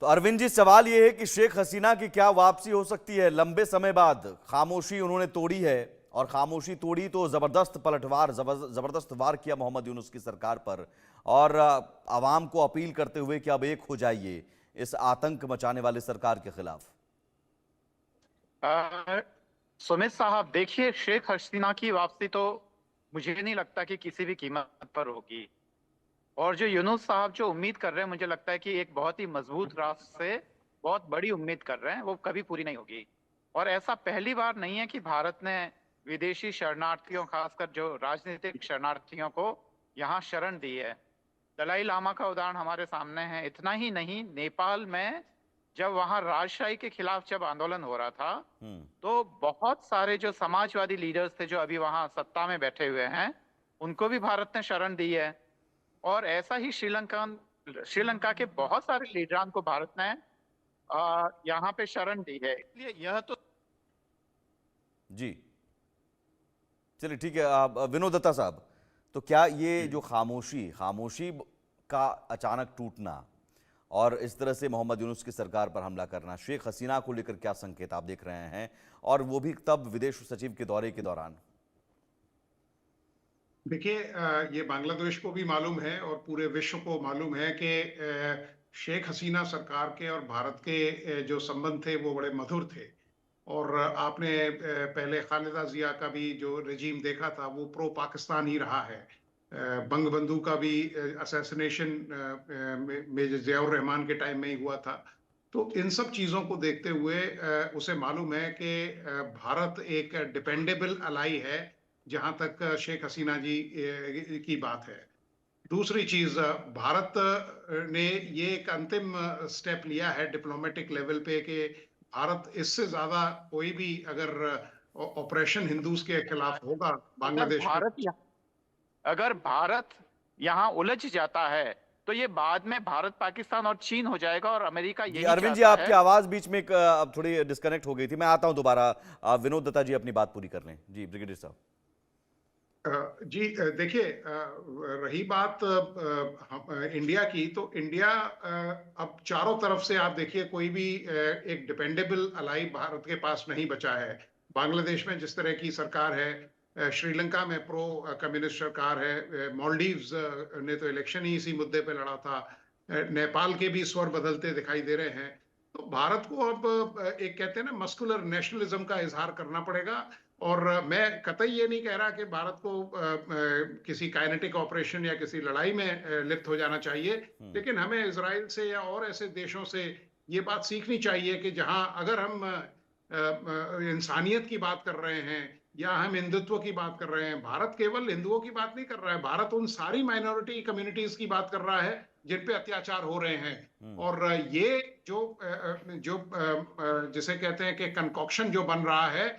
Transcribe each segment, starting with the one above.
तो अरविंद जी, सवाल यह है कि शेख हसीना की क्या वापसी हो सकती है? लंबे समय बाद खामोशी उन्होंने तोड़ी है, और खामोशी तोड़ी तो जबरदस्त पलटवार, जबरदस्त वार किया मोहम्मद यूनुस की सरकार पर, और आवाम को अपील करते हुए कि अब एक हो जाइए इस आतंक मचाने वाली सरकार के खिलाफ। अ, सुमित साहब, देखिए, शेख हसीना की वापसी तो मुझे नहीं लगता कि किसी भी कीमत पर होगी। और जो यूनुस साहब जो उम्मीद कर रहे हैं, मुझे लगता है कि एक बहुत ही मजबूत रास्ते से बहुत बड़ी उम्मीद कर रहे हैं, वो कभी पूरी नहीं होगी। और ऐसा पहली बार नहीं है कि भारत ने विदेशी शरणार्थियों, खासकर जो राजनीतिक शरणार्थियों को यहाँ शरण दी है। दलाई लामा का उदाहरण हमारे सामने है। इतना ही नहीं, नेपाल में जब वहां राजशाही के खिलाफ जब आंदोलन हो रहा था, तो बहुत सारे जो समाजवादी लीडर्स थे जो अभी वहां सत्ता में बैठे हुए हैं, उनको भी भारत ने शरण दी है। और ऐसा ही श्रीलंका के बहुत सारे लीडरान को भारत ने यहाँ पे शरण दी है। इसलिए यह तो जी, चलिए ठीक है। विनोद दत्ता साहब, तो क्या ये जो खामोशी खामोशी का अचानक टूटना और इस तरह से मोहम्मद यूनुस की सरकार पर हमला करना, शेख हसीना को लेकर क्या संकेत आप देख रहे हैं, और वो भी तब विदेश सचिव के दौरे के दौरान? देखिए, ये बांग्लादेश को भी मालूम है और पूरे विश्व को मालूम है कि शेख हसीना सरकार के और भारत के जो संबंध थे वो बड़े मधुर थे। और आपने पहले खालिदा जिया का भी जो रेजीम देखा था वो प्रो पाकिस्तान ही रहा है। बंगबंधु का भी असैसिनेशन मेजर जियाउर रहमान के टाइम में ही हुआ था। तो इन सब चीजों को देखते हुए उसे मालूम है कि भारत एक डिपेंडेबल अलाई है जहां तक शेख हसीना जी की बात है। दूसरी चीज, भारत ने ये एक अंतिम स्टेप लिया है डिप्लोमेटिक लेवल पे कि भारत इससे ज्यादा कोई भी अगर ऑपरेशन हिंदूज के खिलाफ होगा अगर बांग्लादेश में। भारत अगर भारत यहाँ उलझ जाता है, तो ये बाद में भारत, पाकिस्तान और चीन हो जाएगा, और अमेरिका जी यही अरविंद जी, चाहता आपकी है। आवाज बीच में अब थोड़ी डिस्कनेक्ट हो गई थी। मैं आता हूं दोबारा। विनोद दत्ता जी अपनी बात पूरी कर लें। जी ब्रिगेडियर साहब। जी, देखिए, रही बात इंडिया की, तो इंडिया अब चारों तरफ से आप देखिए कोई भी एक डिपेंडेबल अलाई भारत के पास नहीं बचा है। बांग्लादेश में जिस तरह की सरकार है, श्रीलंका में प्रो कम्युनिस्ट सरकार है, मालदीव्स ने तो इलेक्शन ही इसी मुद्दे पे लड़ा था, नेपाल के भी स्वर बदलते दिखाई दे रहे हैं। तो भारत को अब एक कहते हैं ना मस्कुलर नेशनलिज्म का इजहार करना पड़ेगा। और मैं कतई ये नहीं कह रहा कि भारत को किसी काइनेटिक ऑपरेशन या किसी लड़ाई में लिप्त हो जाना चाहिए, लेकिन हमें इजराइल से या और ऐसे देशों से ये बात सीखनी चाहिए कि जहां अगर हम इंसानियत की बात कर रहे हैं या हम हिंदुत्व की बात कर रहे हैं, भारत केवल हिंदुओं की बात नहीं कर रहा है, भारत उन सारी माइनॉरिटी कम्युनिटीज की बात कर रहा है जिन पे अत्याचार हो रहे हैं। और ये जो जिसे कहते हैं कि कंकॉक्शन जो बन रहा है,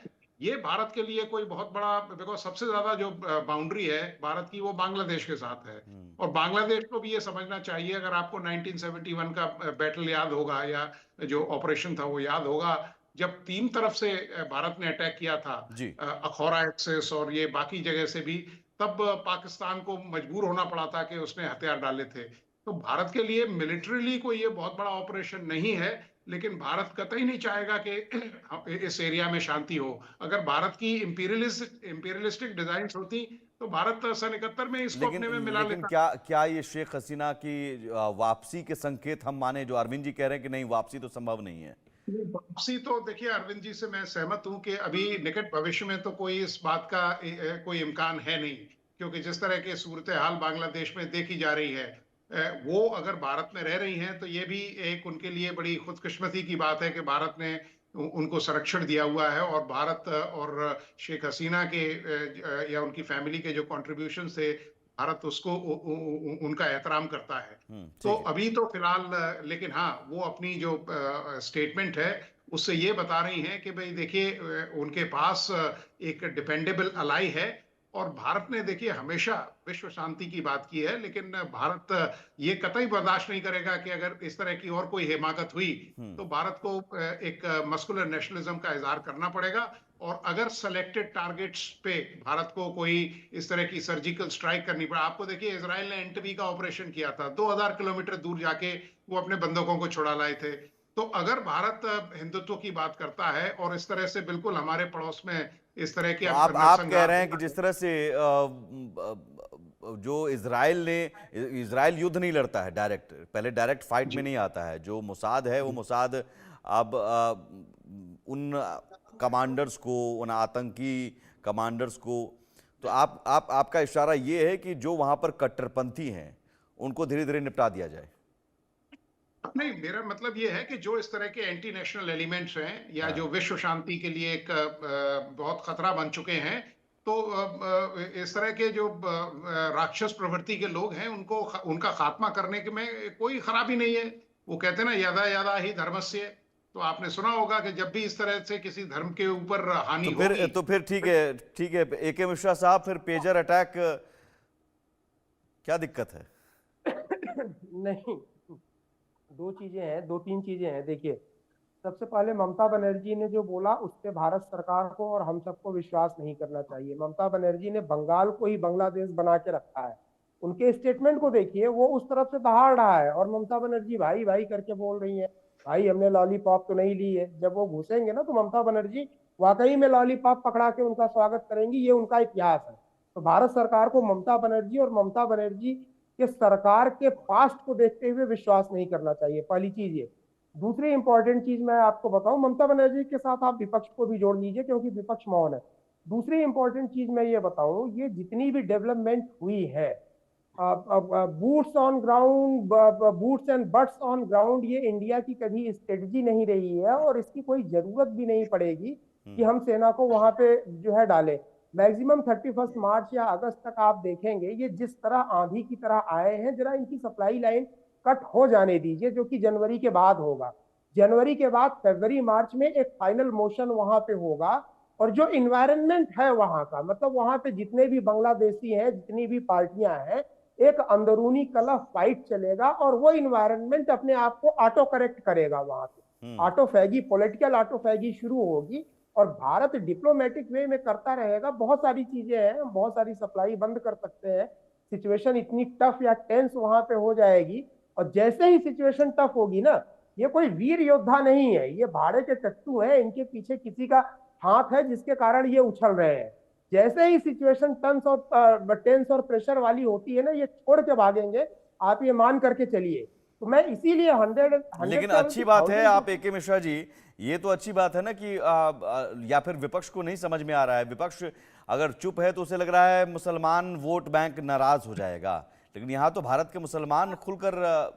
ये भारत के लिए कोई बहुत बड़ा, बिकॉज सबसे ज्यादा जो बाउंड्री है भारत की वो बांग्लादेश के साथ है। और बांग्लादेश को भी ये समझना चाहिए, अगर आपको 1971 का बैटल याद होगा या जो ऑपरेशन था वो याद होगा, जब तीन तरफ से भारत ने अटैक किया था, जी, अखौरा एक्सेस और ये बाकी जगह से भी, तब पाकिस्तान को मजबूर होना पड़ा था कि उसने हथियार डाले थे। तो भारत के लिए मिलिट्रीली कोई ये बहुत बड़ा ऑपरेशन नहीं है, लेकिन भारत कतई नहीं चाहेगा कि इस एरिया में शांति हो। अगर भारत की इंपीरियलिस्टिक डिजाइन होती तो भारत सन 71 में इसको लेकिन अपने में मिला लेकिन लेता। क्या क्या ये शेख हसीना की वापसी के संकेत हम माने, जो अरविंद जी कह रहे हैं कि नहीं, वापसी तो संभव नहीं है? वापसी तो देखिए, अरविंद जी से मैं सहमत हूं कि अभी निकट भविष्य में तो कोई इस बात का कोई इम्कान है नहीं, क्योंकि जिस तरह की सूरत हाल बांग्लादेश में देखी जा रही है, वो अगर भारत में रह रही हैं तो ये भी एक उनके लिए बड़ी खुदकिस्मती की बात है कि भारत ने उनको संरक्षण दिया हुआ है। और भारत और शेख हसीना के या उनकी फैमिली के जो कॉन्ट्रीब्यूशन थे, भारत उसको उनका एहतराम करता है। तो ठीक है। अभी तो फिलहाल लेकिन हाँ, वो अपनी जो स्टेटमेंट है उससे ये बता रही हैं कि भाई देखिए, उनके पास एक डिपेंडेबल अलाई है। और भारत ने देखिए हमेशा विश्व शांति की बात की है, लेकिन भारत ये कतई बर्दाश्त नहीं करेगा कि अगर इस तरह की और कोई हिमाकत हुई तो भारत को एक मस्कुलर नेशनलिज्म का इजहार करना पड़ेगा। और अगर सेलेक्टेड टारगेट्स पे भारत को कोई इस तरह की सर्जिकल स्ट्राइक करनी पड़ा, आपको देखिए इजराइल ने एंटबी का ऑपरेशन किया था, 2000 किलोमीटर दूर जाके वो अपने बंधकों को छुड़ा लाए थे। तो अगर भारत हिंदुत्व की बात करता है और इस तरह से बिल्कुल हमारे पड़ोस में इस तरह के तो आप कह नरसंहार रहे हैं कि जिस तरह से जो इजराइल युद्ध नहीं लड़ता है डायरेक्ट, पहले डायरेक्ट फाइट में नहीं आता है, जो मोसाद है वो मोसाद अब उन कमांडर्स को, उन आतंकी कमांडर्स को, तो आपका इशारा ये है कि जो वहां पर कट्टरपंथी हैं उनको धीरे धीरे निपटा दिया जाए। नहीं, मेरा मतलब ये है कि जो इस तरह के एंटी नेशनल एलिमेंट्स हैं या जो विश्व शांति के लिए एक बहुत खतरा बन चुके हैं, तो इस तरह के जो राक्षस प्रवृत्ति के लोग हैं उनको उनका खात्मा करने के में कोई खराबी नहीं है। वो कहते हैं ना, यदा यदा ही धर्मस्य। तो आपने सुना होगा कि जब भी इस तरह से किसी धर्म के ऊपर हानि होगी तो फिर ठीक है AK मिश्रा साहब, फिर पेजर अटैक क्या दिक्कत है? नहीं, दो तीन चीजें हैं। देखिए, सबसे पहले ममता बनर्जी ने जो बोला उस पे भारत सरकार को और हम सबको विश्वास नहीं करना चाहिए। ममता बनर्जी ने बंगाल को ही बांग्लादेश बना के रखा है। उनके स्टेटमेंट को देखिए, वो उस तरफ से दहाड़ रहा है और ममता बनर्जी भाई भाई करके बोल रही है। भाई हमने लॉलीपॉप तो नहीं ली है। जब वो घुसेंगे ना तो ममता बनर्जी वाकई में लॉलीपॉप पकड़ा के उनका स्वागत करेंगी। ये उनका इतिहास है। तो भारत सरकार को ममता बनर्जी और ममता बनर्जी के सरकार के पास्ट को देखते हुए विश्वास नहीं करना चाहिए, पहली चीज ये। दूसरी इंपॉर्टेंट चीज मैं आपको बताऊं, ममता बनर्जी के साथ आप विपक्ष को भी जोड़ लीजिए क्योंकि विपक्ष मौन है। दूसरी इंपॉर्टेंट चीज मैं ये बताऊं, ये जितनी भी डेवलपमेंट हुई है, boots on ground, boots and butts on ground, ये इंडिया की कभी स्ट्रेटजी नहीं रही है और इसकी कोई जरूरत भी नहीं पड़ेगी कि हम सेना को वहां पे जो है डालें। मैक्सिमम 31 मार्च या अगस्त तक आप देखेंगे ये जिस तरह आंधी की तरह आए हैं, जरा इनकी सप्लाई लाइन कट हो जाने दीजिए, जो कि जनवरी के बाद होगा। जनवरी के बाद फरवरी मार्च में एक फाइनल मोशन वहां पे होगा और जो इन्वायरमेंट है वहां का, मतलब वहां पे जितने भी बांग्लादेशी हैं, जितनी भी पार्टियां हैं, एक अंदरूनी कलह फाइट चलेगा और वो इन्वायरमेंट अपने आप को ऑटो करेक्ट करेगा। वहां पे ऑटोफैगी, पॉलिटिकल ऑटोफैगी शुरू होगी और भारत डिप्लोमेटिक वे में करता रहेगा। बहुत सारी चीजें हैं, बहुत सारी सप्लाई बंद कर सकते हैं। सिचुएशन इतनी टफ या टेंस वहां पे हो जाएगी और जैसे ही सिचुएशन टफ होगी ना, ये कोई वीर योद्धा नहीं है, ये भाड़े के टट्टू हैं, इनके पीछे किसी का हाथ है जिसके कारण ये उछल रहे हैं। जैसे ही सिचुएशन टेंस और प्रेशर वाली होती है ना, ये छोड़ के भागेंगे, आप ये मान करके चलिए। तो मैं इसीलिए 100 लेकिन अच्छी बात है आप AK मिश्रा जी, ये तो अच्छी बात है ना कि या फिर विपक्ष को नहीं समझ में आ रहा है, विपक्ष अगर चुप है तो उसे लग रहा है मुसलमान वोट बैंक नाराज हो जाएगा, लेकिन यहाँ तो भारत के मुसलमान खुलकर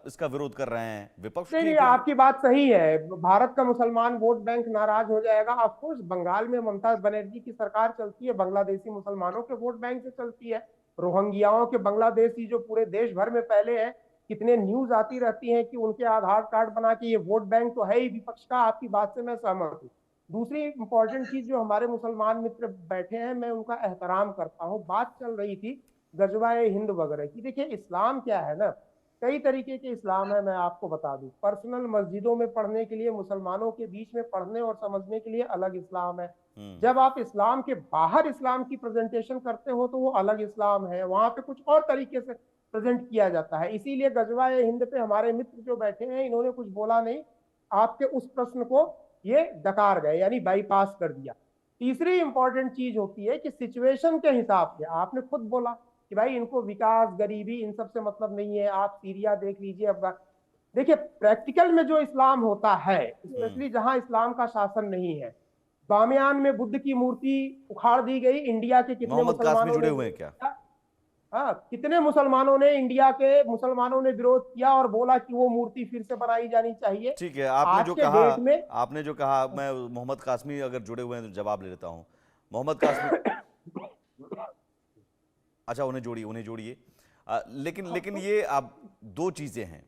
इसका विरोध कर रहे हैं। विपक्ष नहीं, आपकी बात सही है, भारत का मुसलमान वोट बैंक नाराज हो जाएगा। ऑफ कोर्स बंगाल में ममता बनर्जी की सरकार चलती है, बांग्लादेशी मुसलमानों के वोट बैंक से चलती है। रोहिंग्याओं के बांग्लादेशी जो पूरे देश भर में फैले हैं, कितने न्यूज आती रहती हैं कि उनके आधार कार्ड बना के, ये वोट बैंक तो है ही विपक्ष का। आपकी बात से मैं सहमत हूँ। दूसरी इंपॉर्टेंट चीज, जो हमारे मुसलमान मित्र बैठे हैं, मैं उनका एहतराम करता हूँ। बात चल रही थी गजवाए हिंद वगैरह की। देखिए, इस्लाम क्या है ना, कई तरीके के इस्लाम है। मैं आपको बता दूं, पर्सनल मस्जिदों में पढ़ने के लिए, मुसलमानों के बीच में पढ़ने और समझने के लिए अलग इस्लाम है। जब आप इस्लाम के बाहर इस्लाम की प्रेजेंटेशन करते हो तो वो अलग इस्लाम है, वहां पे कुछ और तरीके से प्रेजेंट किया जाता है। इसीलिए गजवाए हिंद पे हमारे मित्र जो बैठे हैं, इन्होंने कुछ बोला नहीं, आपके उस प्रश्न को ये डकार गए, यानी बाईपास कर दिया। तीसरी इंपॉर्टेंट चीज होती है कि सिचुएशन के हिसाब से, आपने खुद बोला कि भाई इनको विकास, गरीबी, इन सब से मतलब नहीं है। आप सीरिया देख लीजिए, अफगान देखिए। प्रैक्टिकल में जो इस्लाम होता है, स्पेशली जहां इस्लाम का शासन नहीं है, बामियान में बुद्ध की मूर्ति उखाड़ दी गई। इंडिया के कितने मोहम्मद कासमी जुड़े हुए हैं क्या? हाँ, कितने मुसलमानों ने, इंडिया के मुसलमानों ने विरोध किया और बोला कि वो मूर्ति फिर से बनाई जानी चाहिए। ठीक है, आपने जो कहा, मैं मोहम्मद कासमी अगर जुड़े हुए हैं तो जवाब ले लेता हूं। मोहम्मद कासमी अच्छा, उन्हें जोड़िए। लेकिन ये अब दो चीजें हैं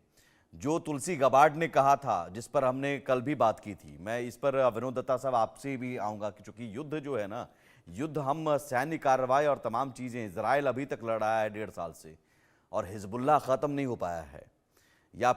जो तुलसी गबार्ड ने कहा था, जिस पर हमने कल भी बात की थी। मैं इस पर विनोद दत्ता साहब आपसे भी आऊंगा कि चूंकि युद्ध जो है ना, युद्ध हम सैन्य कार्रवाई और तमाम चीजें, इजराइल अभी तक लड़ रहा है 1.5 साल से और हिजबुल्लाह खत्म नहीं हो पाया है, या